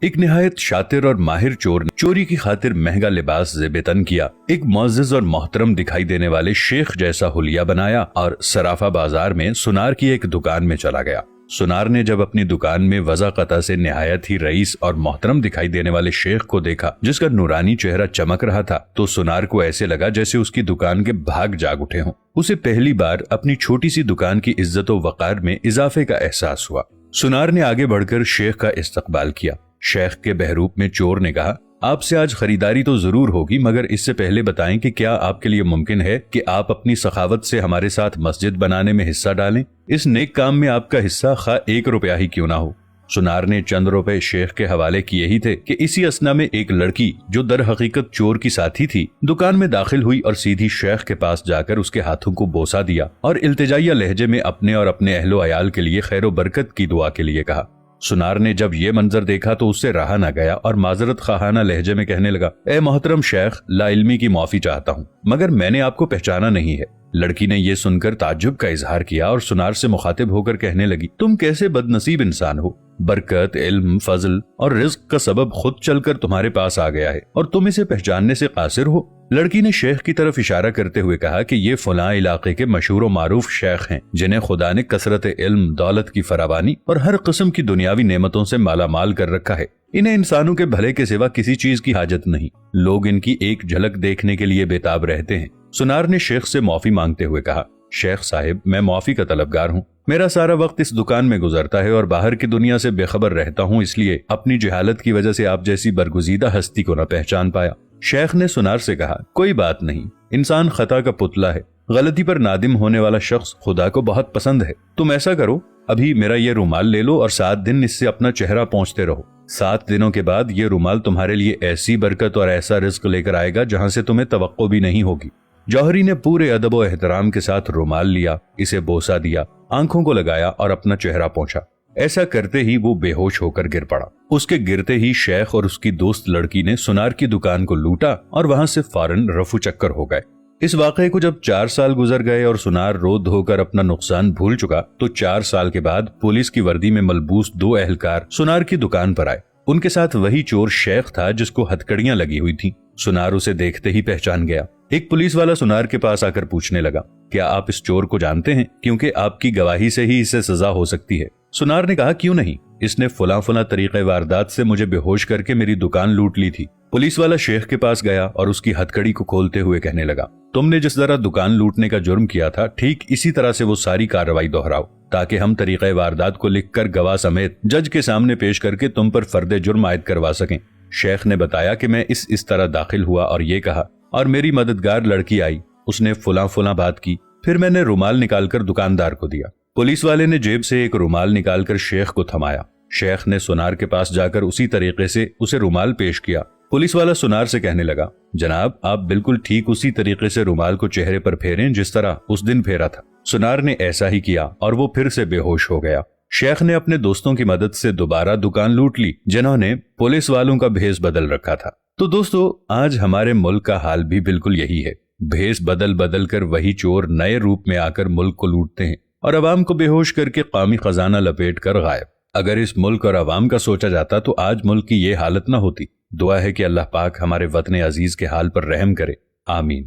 ایک نہایت شاطر اور ماہر چور نے چوری کی خاطر مہنگا لباس زیب تن کیا، ایک معزز اور محترم دکھائی دینے والے شیخ جیسا حلیہ بنایا اور صرافہ بازار میں سنار کی ایک دکان میں چلا گیا۔ سنار نے جب اپنی دکان میں وضع قطع سے نہایت ہی رئیس اور محترم دکھائی دینے والے شیخ کو دیکھا جس کا نورانی چہرہ چمک رہا تھا تو سنار کو ایسے لگا جیسے اس کی دکان کے بھاگ جاگ اٹھے ہوں۔ اسے پہلی بار اپنی چھوٹی سی دکان کی عزت و وقار میں اضافے کا احساس ہوا۔ سنار نے آگے بڑھ کر شیخ کا استقبال کیا۔ شیخ کے بہروپ میں چور نے کہا، آپ سے آج خریداری تو ضرور ہوگی، مگر اس سے پہلے بتائیں کہ کیا آپ کے لیے ممکن ہے کہ آپ اپنی سخاوت سے ہمارے ساتھ مسجد بنانے میں حصہ ڈالیں؟ اس نیک کام میں آپ کا حصہ خواہ 1 روپیہ ہی کیوں نہ ہو۔ سنار نے چند روپے شیخ کے حوالے کیے ہی تھے کہ اسی اثنا میں ایک لڑکی جو در حقیقت چور کی ساتھی تھی دکان میں داخل ہوئی اور سیدھی شیخ کے پاس جا کر اس کے ہاتھوں کو بوسہ دیا اور التجائیہ لہجے میں اپنے اور اپنے اہل و عیال کے لیے خیر و برکت کی دعا کے لیے کہا۔ سنار نے جب یہ منظر دیکھا تو اس سے رہا نہ گیا اور معذرت خواہانہ لہجے میں کہنے لگا، اے محترم شیخ، لا علمی کی معافی چاہتا ہوں، مگر میں نے آپ کو پہچانا نہیں ہے۔ لڑکی نے یہ سن کر تعجب کا اظہار کیا اور سنار سے مخاطب ہو کر کہنے لگی، تم کیسے بد نصیب انسان ہو، برکت، علم، فضل اور رزق کا سبب خود چل کر تمہارے پاس آ گیا ہے اور تم اسے پہچاننے سے قاصر ہو۔ لڑکی نے شیخ کی طرف اشارہ کرتے ہوئے کہا کہ یہ فلاں علاقے کے مشہور و معروف شیخ ہیں جنہیں خدا نے کثرت علم، دولت کی فراوانی اور ہر قسم کی دنیاوی نعمتوں سے مالا مال کر رکھا ہے۔ انہیں انسانوں کے بھلے کے سوا کسی چیز کی حاجت نہیں، لوگ ان کی ایک جھلک دیکھنے کے لیے بےتاب رہتے ہیں۔ سنار نے شیخ سے معافی مانگتے ہوئے کہا، شیخ صاحب، میں معافی کا طلبگار ہوں، میرا سارا وقت اس دکان میں گزرتا ہے اور باہر کی دنیا سے بے خبر رہتا ہوں، اس لیے اپنی جہالت کی وجہ سے آپ جیسی برگزیدہ ہستی کو نہ پہچان پایا۔ شیخ نے سنار سے کہا، کوئی بات نہیں، انسان خطا کا پتلا ہے، غلطی پر نادم ہونے والا شخص خدا کو بہت پسند ہے۔ تم ایسا کرو، ابھی میرا یہ رومال لے لو اور 7 دن اس سے اپنا چہرہ پونچھتے رہو۔ 7 دنوں کے بعد یہ رومال تمہارے لیے ایسی برکت اور ایسا رزق لے کر آئے گا جہاں سے تمہیں توقع بھی نہیں ہوگی۔ جوہری نے پورے ادب و احترام کے ساتھ رومال لیا، اسے بوسہ دیا، آنکھوں کو لگایا اور اپنا چہرہ پونچھا۔ ایسا کرتے ہی وہ بے ہوش ہو کر گر پڑا۔ اس کے گرتے ہی شیخ اور اس کی دوست لڑکی نے سنار کی دکان کو لوٹا اور وہاں سے فوراً رفو چکر ہو گئے۔ اس واقعے کو جب 4 سال گزر گئے اور سنار رو دھو کر اپنا نقصان بھول چکا تو 4 سال کے بعد پولیس کی وردی میں ملبوس 2 اہلکار سنار کی دکان پر آئے۔ ان کے ساتھ وہی چور شیخ تھا جس کو ہتکڑیاں لگی ہوئی تھیں۔ سنار اسے دیکھتے ہی پہچان گیا۔ ایک پولیس والا سنار کے پاس آ کر پوچھنے لگا، کیا آپ اس چور کو جانتے ہیں؟ کیونکہ آپ کی گواہی سے ہی اسے سزا ہو سکتی ہے۔ سنار نے کہا، کیوں نہیں، اس نے فلاں طریقے واردات سے مجھے بے ہوش کر کے میری دکان لوٹ لی تھی۔ پولیس والا شیخ کے پاس گیا اور اس کی ہتکڑی کو کھولتے ہوئے کہنے لگا، تم نے جس طرح دکان لوٹنے کا جرم کیا تھا ٹھیک اسی طرح سے وہ ساری کارروائی دہراؤ تاکہ ہم طریقہ واردات کو لکھ کر گواہ سمیت جج کے سامنے پیش کر کے تم پر فرد جرم عائد کروا سکیں۔ شیخ نے بتایا کہ میں اس طرح داخل ہوا اور یہ کہا، اور میری مددگار لڑکی آئی، اس نے فلاں بات کی، پھر میں نے رومال نکال کر دکاندار کو دیا۔ پولیس والے نے جیب سے ایک رومال نکال کر شیخ کو تھمایا۔ شیخ نے سنار کے پاس جا کر اسی طریقے سے اسے رومال پیش کیا۔ پولیس والا سنار سے کہنے لگا، جناب، آپ بالکل ٹھیک اسی طریقے سے رومال کو چہرے پر پھیریں جس طرح اس دن پھیرا تھا۔ سنار نے ایسا ہی کیا اور وہ پھر سے بے ہوش ہو گیا۔ شیخ نے اپنے دوستوں کی مدد سے دوبارہ دکان لوٹ لی جنہوں نے پولیس والوں کا بھیس بدل رکھا تھا۔ تو دوستو، آج ہمارے ملک کا حال بھی بالکل یہی ہے۔ بھیس بدل کر وہی چور نئے روپ میں آ کر ملک کو لوٹتے ہیں اور عوام کو بے ہوش کر کے قومی خزانہ لپیٹ کر غائب۔ اگر اس ملک اور عوام کا سوچا جاتا تو آج ملک کی یہ حالت نہ ہوتی۔ دعا ہے کہ اللہ پاک ہمارے وطن عزیز کے حال پر رحم کرے، آمین۔